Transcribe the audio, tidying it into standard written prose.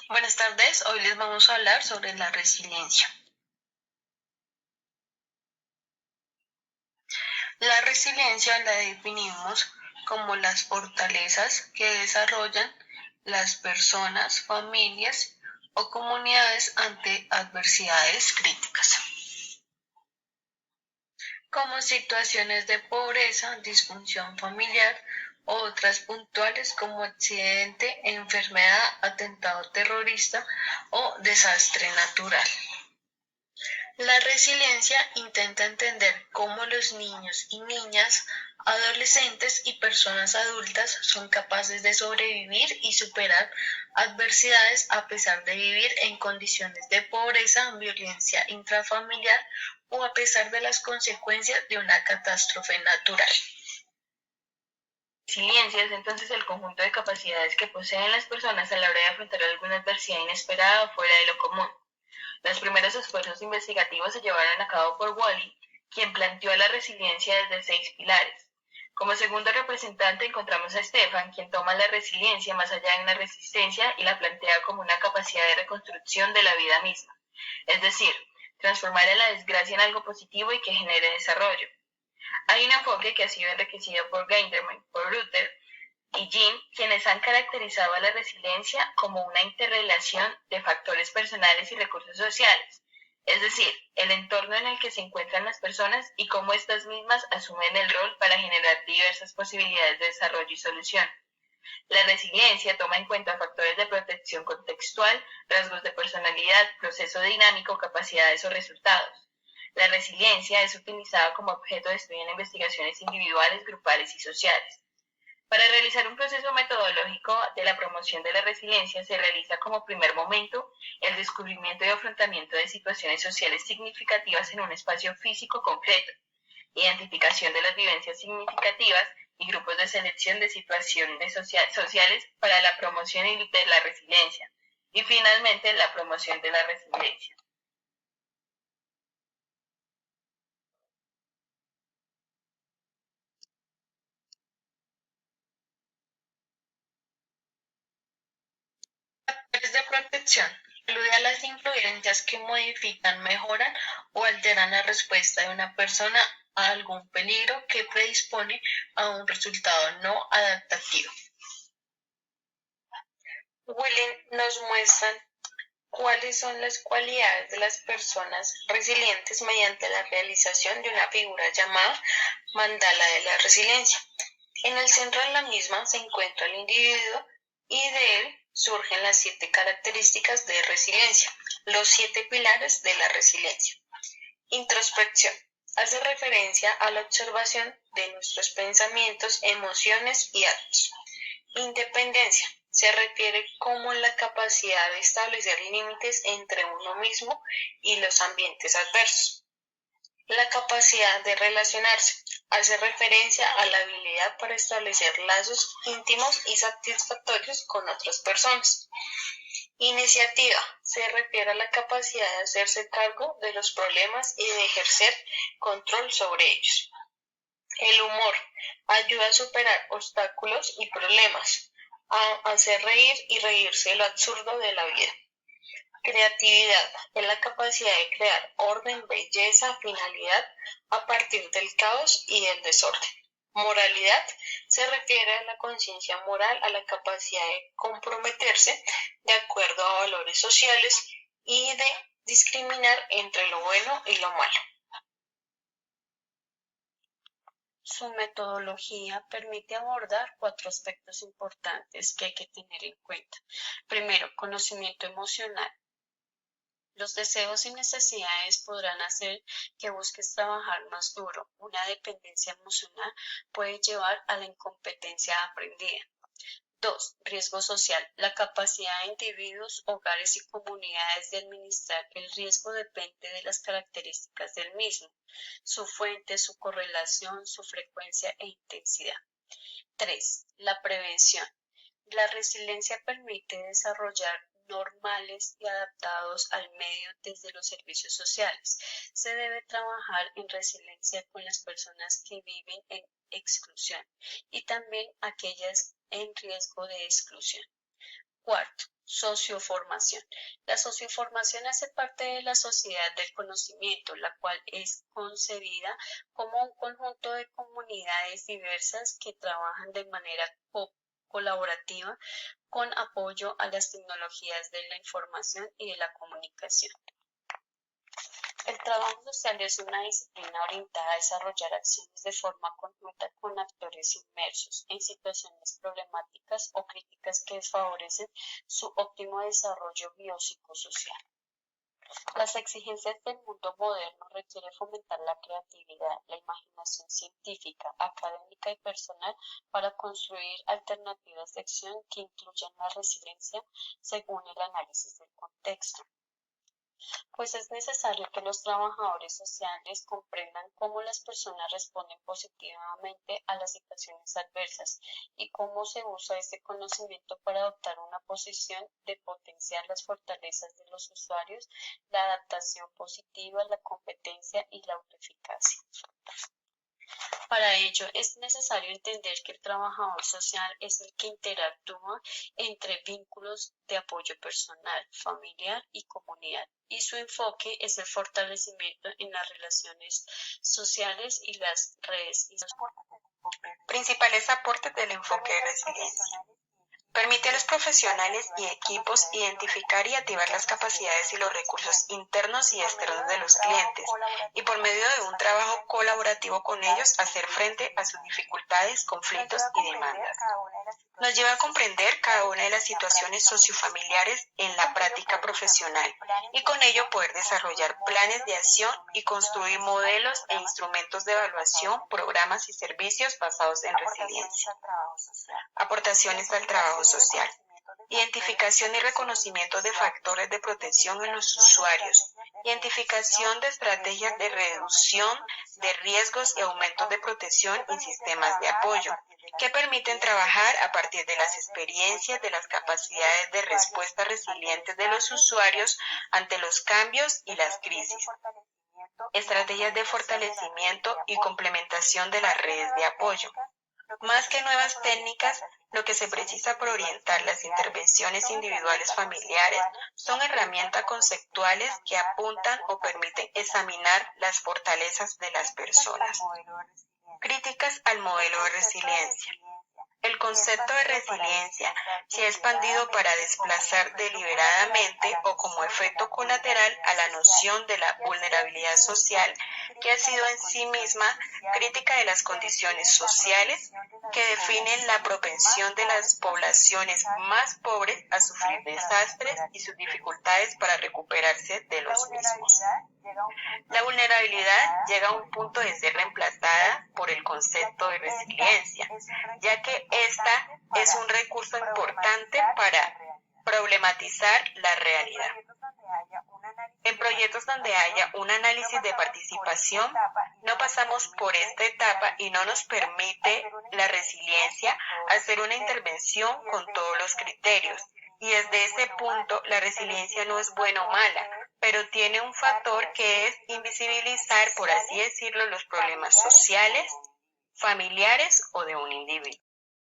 Buenas tardes, hoy les vamos a hablar sobre la resiliencia. La resiliencia la definimos como las fortalezas que desarrollan las personas, familias o comunidades ante adversidades críticas, como situaciones de pobreza, disfunción familiar o otras puntuales como accidente, enfermedad, atentado terrorista o desastre natural. La resiliencia intenta entender cómo los niños y niñas, adolescentes y personas adultas son capaces de sobrevivir y superar adversidades a pesar de vivir en condiciones de pobreza, violencia intrafamiliar o a pesar de las consecuencias de una catástrofe natural. Resiliencia es entonces el conjunto de capacidades que poseen las personas a la hora de afrontar alguna adversidad inesperada o fuera de lo común. Los primeros esfuerzos investigativos se llevaron a cabo por Wally, quien planteó la resiliencia desde 6 pilares. Como segundo representante encontramos a Stefan, quien toma la resiliencia más allá de una resistencia y la plantea como una capacidad de reconstrucción de la vida misma, es decir, transformar a la desgracia en algo positivo y que genere desarrollo. Hay un enfoque que ha sido enriquecido por Geiderman, por Ruther y Jim, quienes han caracterizado a la resiliencia como una interrelación de factores personales y recursos sociales, es decir, el entorno en el que se encuentran las personas y cómo estas mismas asumen el rol para generar diversas posibilidades de desarrollo y solución. La resiliencia toma en cuenta factores de protección contextual, rasgos de personalidad, proceso dinámico, capacidades o resultados. La resiliencia es utilizada como objeto de estudio en investigaciones individuales, grupales y sociales. Para realizar un proceso metodológico de la promoción de la resiliencia se realiza como primer momento el descubrimiento y afrontamiento de situaciones sociales significativas en un espacio físico concreto, identificación de las vivencias significativas y grupos de selección de situaciones sociales para la promoción de la resiliencia y finalmente la promoción de la resiliencia. Factores de protección. Alude a las influencias que modifican, mejoran o alteran la respuesta de una persona a algún peligro que predispone a un resultado no adaptativo. Willing nos muestran cuáles son las cualidades de las personas resilientes mediante la realización de una figura llamada mandala de la resiliencia. En el centro de la misma se encuentra el individuo y de él surgen las 7 características de resiliencia, los 7 pilares de la resiliencia. Introspección. Hace referencia a la observación de nuestros pensamientos, emociones y actos. Independencia. Se refiere como la capacidad de establecer límites entre uno mismo y los ambientes adversos. La capacidad de relacionarse hace referencia a la habilidad para establecer lazos íntimos y satisfactorios con otras personas. Iniciativa se refiere a la capacidad de hacerse cargo de los problemas y de ejercer control sobre ellos. El humor ayuda a superar obstáculos y problemas, a hacer reír y reírse de lo absurdo de la vida. Creatividad es la capacidad de crear orden, belleza, finalidad a partir del caos y del desorden. Moralidad se refiere a la conciencia moral, a la capacidad de comprometerse de acuerdo a valores sociales y de discriminar entre lo bueno y lo malo. Su metodología permite abordar 4 aspectos importantes que hay que tener en cuenta. Primero, conocimiento emocional. Los deseos y necesidades podrán hacer que busques trabajar más duro. Una dependencia emocional puede llevar a la incompetencia aprendida. 2. Riesgo social. La capacidad de individuos, hogares y comunidades de administrar el riesgo depende de las características del mismo, su fuente, su correlación, su frecuencia e intensidad. 3. La prevención. La resiliencia permite desarrollar normales y adaptados al medio desde los servicios sociales. Se debe trabajar en resiliencia con las personas que viven en exclusión y también aquellas en riesgo de exclusión. Cuarto, Socioformación. La socioformación hace parte de la sociedad del conocimiento, la cual es concebida como un conjunto de comunidades diversas que trabajan de manera colaborativa con apoyo a las tecnologías de la información y de la comunicación. El trabajo social es una disciplina orientada a desarrollar acciones de forma conjunta con actores inmersos en situaciones problemáticas o críticas que desfavorecen su óptimo desarrollo biopsicosocial. Las exigencias del mundo moderno requieren fomentar la creatividad, la imaginación científica, académica y personal para construir alternativas de acción que incluyan la resiliencia según el análisis del contexto. Pues es necesario que los trabajadores sociales comprendan cómo las personas responden positivamente a las situaciones adversas y cómo se usa este conocimiento para adoptar una posición de potenciar las fortalezas de los usuarios, la adaptación positiva, la competencia y la autoeficacia. Para ello, es necesario entender que el trabajador social es el que interactúa entre vínculos de apoyo personal, familiar y comunidad, y su enfoque es el fortalecimiento en las relaciones sociales y las redes. Principales aportes del enfoque de resiliencia. Permite a los profesionales y equipos identificar y activar las capacidades y los recursos internos y externos de los clientes y por medio de un trabajo colaborativo con ellos hacer frente a sus dificultades, conflictos y demandas. Nos lleva a comprender cada una de las situaciones sociofamiliares en la práctica profesional y con ello poder desarrollar planes de acción y construir modelos e instrumentos de evaluación, programas y servicios basados en resiliencia. Aportaciones al trabajo social. Identificación y reconocimiento de factores de protección en los usuarios. Identificación de estrategias de reducción de riesgos y aumentos de protección en sistemas de apoyo, que permiten trabajar a partir de las experiencias de las capacidades de respuesta resilientes de los usuarios ante los cambios y las crisis. Estrategias de fortalecimiento y complementación de las redes de apoyo. Más que nuevas técnicas, lo que se precisa para orientar las intervenciones individuales familiares son herramientas conceptuales que apuntan o permiten examinar las fortalezas de las personas. Críticas al modelo de resiliencia. El concepto de resiliencia se ha expandido para desplazar deliberadamente o como efecto colateral a la noción de la vulnerabilidad social, que ha sido en sí misma crítica de las condiciones sociales que definen la propensión de las poblaciones más pobres a sufrir desastres y sus dificultades para recuperarse de los mismos. La vulnerabilidad llega a un punto de ser reemplazada por el concepto de resiliencia, ya que esta es un recurso importante para problematizar la realidad. En proyectos donde haya un análisis de participación, no pasamos por esta etapa y no nos permite la resiliencia hacer una intervención con todos los criterios. Y desde ese punto, la resiliencia no es buena o mala, pero tiene un factor que es invisibilizar, por así decirlo, los problemas sociales, familiares o de un individuo.